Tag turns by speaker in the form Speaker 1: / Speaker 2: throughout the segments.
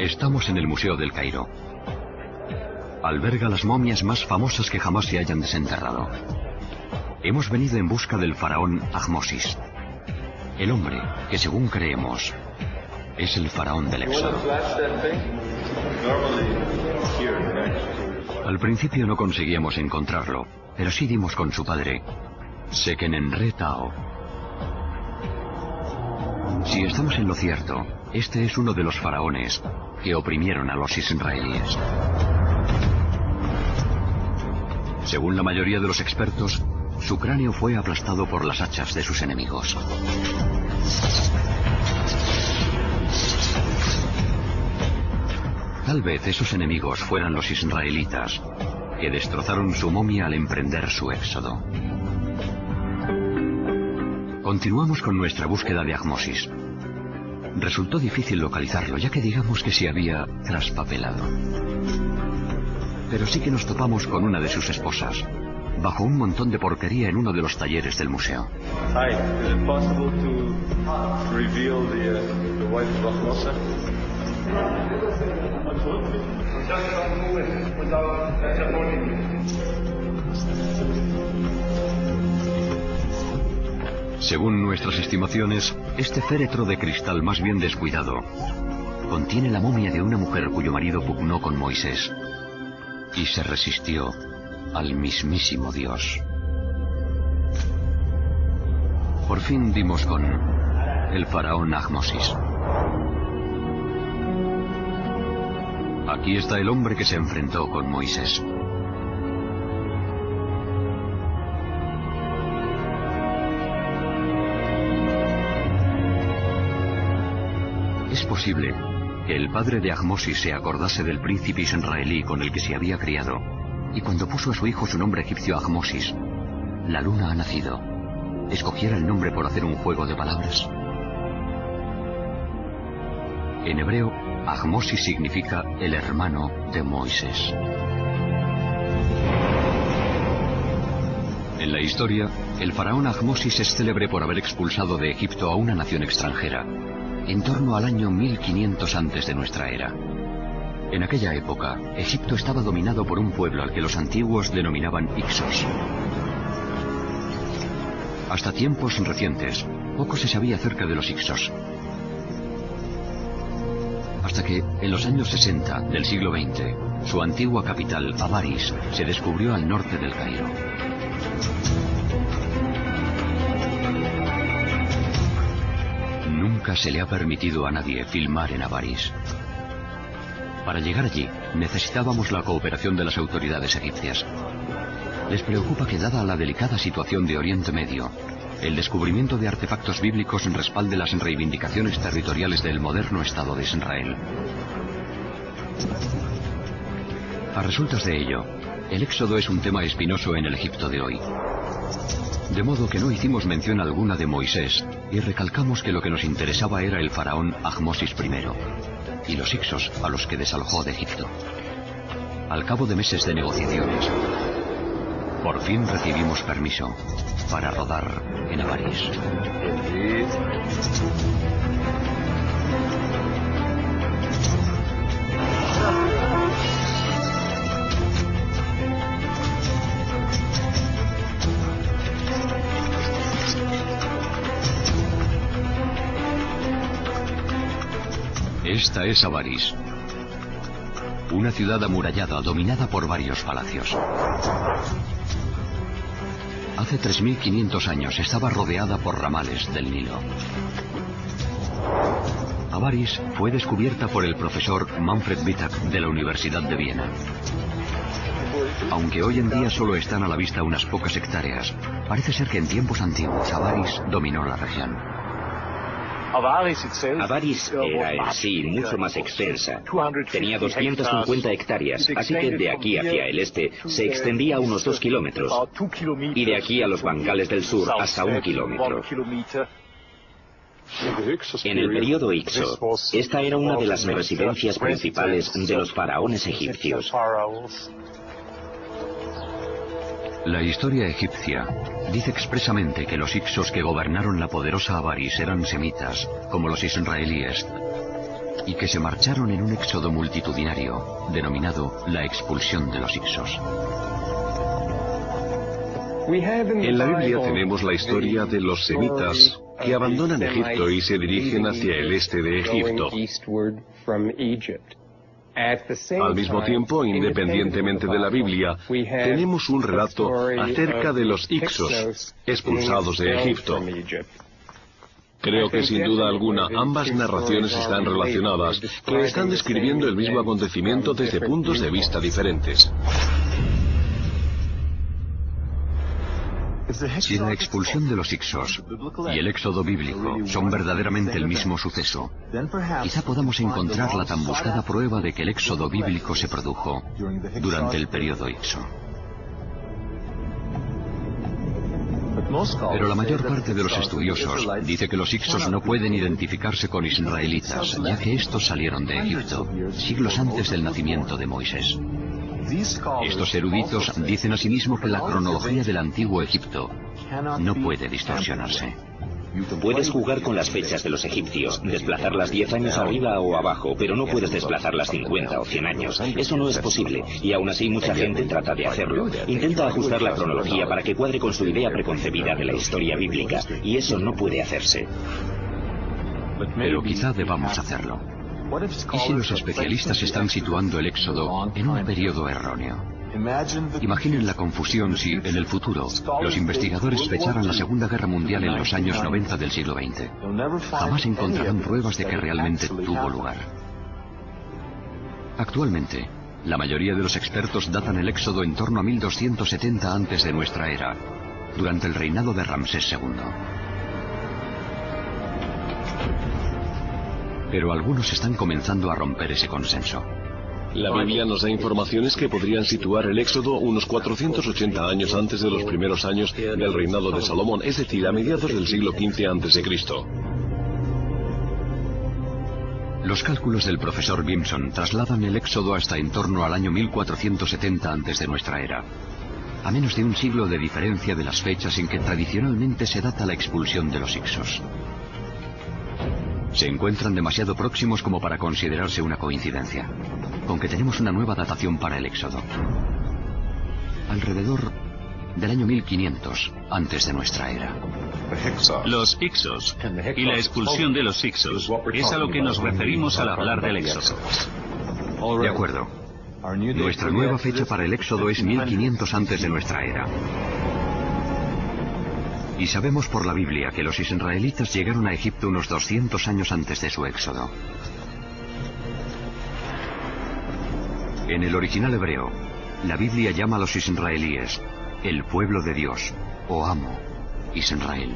Speaker 1: Estamos en el Museo del Cairo. Alberga las momias más famosas que jamás se hayan desenterrado. Hemos venido en busca del faraón Ahmosis, el hombre que, según creemos, es el faraón del Éxodo. Al principio no conseguíamos encontrarlo, pero sí dimos con su padre, Sekenenre Tao. Si estamos en lo cierto, este es uno de los faraones que oprimieron a los israelíes. Según la mayoría de los expertos, su cráneo fue aplastado por las hachas de sus enemigos. Tal vez esos enemigos fueran los israelitas, que destrozaron su momia al emprender su éxodo. Continuamos con nuestra búsqueda de Ahmosis. Resultó difícil localizarlo, ya que digamos que se había traspapelado. Pero sí que nos topamos con una de sus esposas, bajo un montón de porquería en uno de los talleres del museo.
Speaker 2: Hi, is it possible to reveal the wife of Ahmosis?
Speaker 1: Según nuestras estimaciones, este féretro de cristal más bien descuidado contiene la momia de una mujer cuyo marido pugnó con Moisés y se resistió al mismísimo Dios. Por fin dimos con el faraón Ahmosis. Aquí está el hombre que se enfrentó con Moisés. Es posible que el padre de Ahmosis se acordase del príncipe israelí con el que se había criado, y cuando puso a su hijo su nombre egipcio Ahmosis, la luna ha nacido, escogiera el nombre por hacer un juego de palabras. En hebreo, Ahmosis significa el hermano de Moisés. En la historia, el faraón Ahmosis es célebre por haber expulsado de Egipto a una nación extranjera, en torno al año 1500 antes de nuestra era. En aquella época, Egipto estaba dominado por un pueblo al que los antiguos denominaban Ixos. Hasta tiempos recientes, poco se sabía acerca de los Ixos. Hasta que, en los años 60 del siglo XX, su antigua capital, Avaris, se descubrió al norte del Cairo. Nunca se le ha permitido a nadie filmar en Avaris. Para llegar allí, necesitábamos la cooperación de las autoridades egipcias. Les preocupa que, dada la delicada situación de Oriente Medio, el descubrimiento de artefactos bíblicos respalde las reivindicaciones territoriales del moderno Estado de Israel. A resultas de ello, el éxodo es un tema espinoso en el Egipto de hoy. De modo que no hicimos mención alguna de Moisés y recalcamos que lo que nos interesaba era el faraón Ahmosis I y los Ixos a los que desalojó de Egipto. Al cabo de meses de negociaciones, por fin recibimos permiso para rodar en Avaris. Esta es Avaris, una ciudad amurallada dominada por varios palacios. Hace 3500 años estaba rodeada por ramales del Nilo. Avaris fue descubierta por el profesor Manfred Wittak de la Universidad de Viena. Aunque hoy en día solo están a la vista unas pocas hectáreas, parece ser que en tiempos antiguos Avaris dominó la región.
Speaker 3: Avaris era en sí mucho más extensa. Tenía 250 hectáreas, así que de aquí hacia el este se extendía unos 2 kilómetros, y de aquí a los bancales del sur hasta 1 kilómetro. En el período Ixo, esta era una de las residencias principales de los faraones egipcios.
Speaker 1: La historia egipcia dice expresamente que los Ixos que gobernaron la poderosa Avaris eran semitas, como los israelíes. y que se marcharon en un éxodo multitudinario, denominado la expulsión de los Ixos.
Speaker 4: En la Biblia tenemos la historia de los semitas que abandonan Egipto y se dirigen hacia el este de Egipto. Al mismo tiempo, independientemente de la Biblia, tenemos un relato acerca de los Ixos, expulsados de Egipto. Creo que sin duda alguna ambas narraciones están relacionadas, que están describiendo el mismo acontecimiento desde puntos de vista diferentes.
Speaker 1: Si la expulsión de los Ixos y el éxodo bíblico son verdaderamente el mismo suceso, quizá podamos encontrar la tan buscada prueba de que el éxodo bíblico se produjo durante el periodo Ixo. Pero la mayor parte de los estudiosos dice que los Ixos no pueden identificarse con israelitas, ya que estos salieron de Egipto, siglos antes del nacimiento de Moisés. Estos eruditos dicen asimismo que la cronología del antiguo Egipto no puede distorsionarse.
Speaker 3: Puedes jugar con las fechas de los egipcios, desplazarlas 10 años arriba o abajo, pero no puedes desplazarlas 50 o 100 años. Eso no es posible, y aún así mucha gente trata de hacerlo. Intenta ajustar la cronología para que cuadre con su idea preconcebida de la historia bíblica, y eso no puede hacerse.
Speaker 1: Pero quizá debamos hacerlo. ¿Y si los especialistas están situando el éxodo en un periodo erróneo? Imaginen la confusión si, en el futuro, los investigadores fecharan la Segunda Guerra Mundial en los años 90 del siglo XX. Jamás encontrarán pruebas de que realmente tuvo lugar. Actualmente, la mayoría de los expertos datan el éxodo en torno a 1270 antes de nuestra era, durante el reinado de Ramsés II. Pero algunos están comenzando a romper ese consenso.
Speaker 4: La Biblia nos da informaciones que podrían situar el éxodo unos 480 años antes de los primeros años del reinado de Salomón, es decir, a mediados del siglo XV a.C.
Speaker 1: Los cálculos del profesor Bimson trasladan el éxodo hasta en torno al año 1470 antes de nuestra era, a menos de un siglo de diferencia de las fechas en que tradicionalmente se data la expulsión de los Ixos. Se encuentran demasiado próximos como para considerarse una coincidencia, con que tenemos una nueva datación para el éxodo. Alrededor del año 1500 antes de nuestra era.
Speaker 5: Los Ixos y la expulsión de los Ixos es a lo que nos referimos al hablar del éxodo.
Speaker 1: De acuerdo. Nuestra nueva fecha para el éxodo es 1500 antes de nuestra era. Y sabemos por la Biblia que los israelitas llegaron a Egipto unos 200 años antes de su éxodo. En el original hebreo, la Biblia llama a los israelíes el pueblo de Dios, o amo, Israel.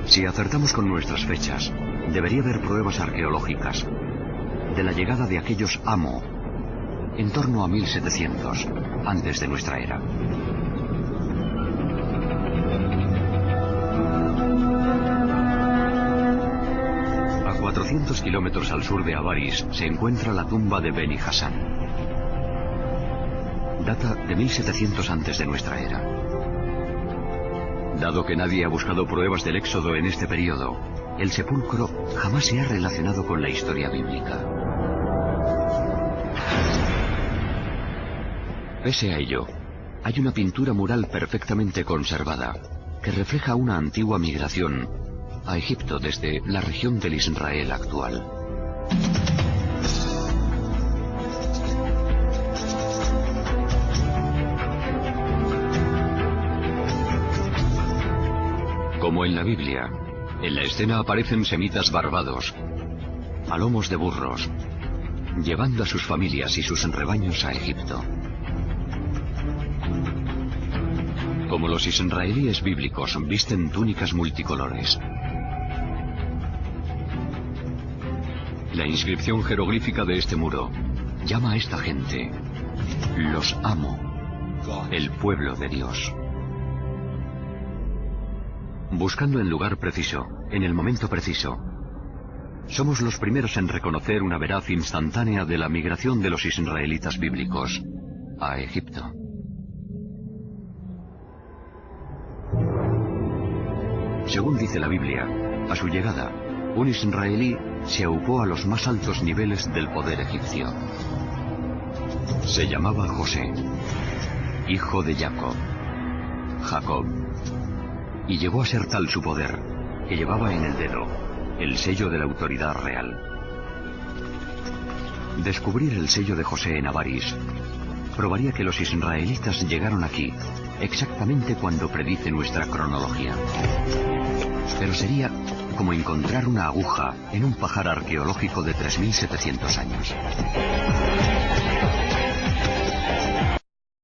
Speaker 1: Si acertamos con nuestras fechas, debería haber pruebas arqueológicas de la llegada de aquellos amo en torno a 1700 antes de nuestra era. A 400 kilómetros al sur de Avaris se encuentra la tumba de Beni Hassan. Data de 1700 antes de nuestra era. Dado que nadie ha buscado pruebas del éxodo en este periodo, el sepulcro jamás se ha relacionado con la historia bíblica. Pese a ello, hay una pintura mural perfectamente conservada que refleja una antigua migración a Egipto desde la región del Israel actual. Como en la Biblia, en la escena aparecen semitas barbados, a lomos de burros, llevando a sus familias y sus rebaños a Egipto. Como los israelíes bíblicos visten túnicas multicolores. La inscripción jeroglífica de este muro llama a esta gente los amo, el pueblo de Dios. Buscando el lugar preciso, en el momento preciso, somos los primeros en reconocer una veraz instantánea de la migración de los israelitas bíblicos a Egipto. Según dice la Biblia, a su llegada, un israelí se aupó a los más altos niveles del poder egipcio. Se llamaba José, hijo de Jacob, y llegó a ser tal su poder que llevaba en el dedo el sello de la autoridad real. Descubrir el sello de José en Avaris probaría que los israelitas llegaron aquí exactamente cuando predice nuestra cronología. Pero sería como encontrar una aguja en un pajar arqueológico de 3.700 años.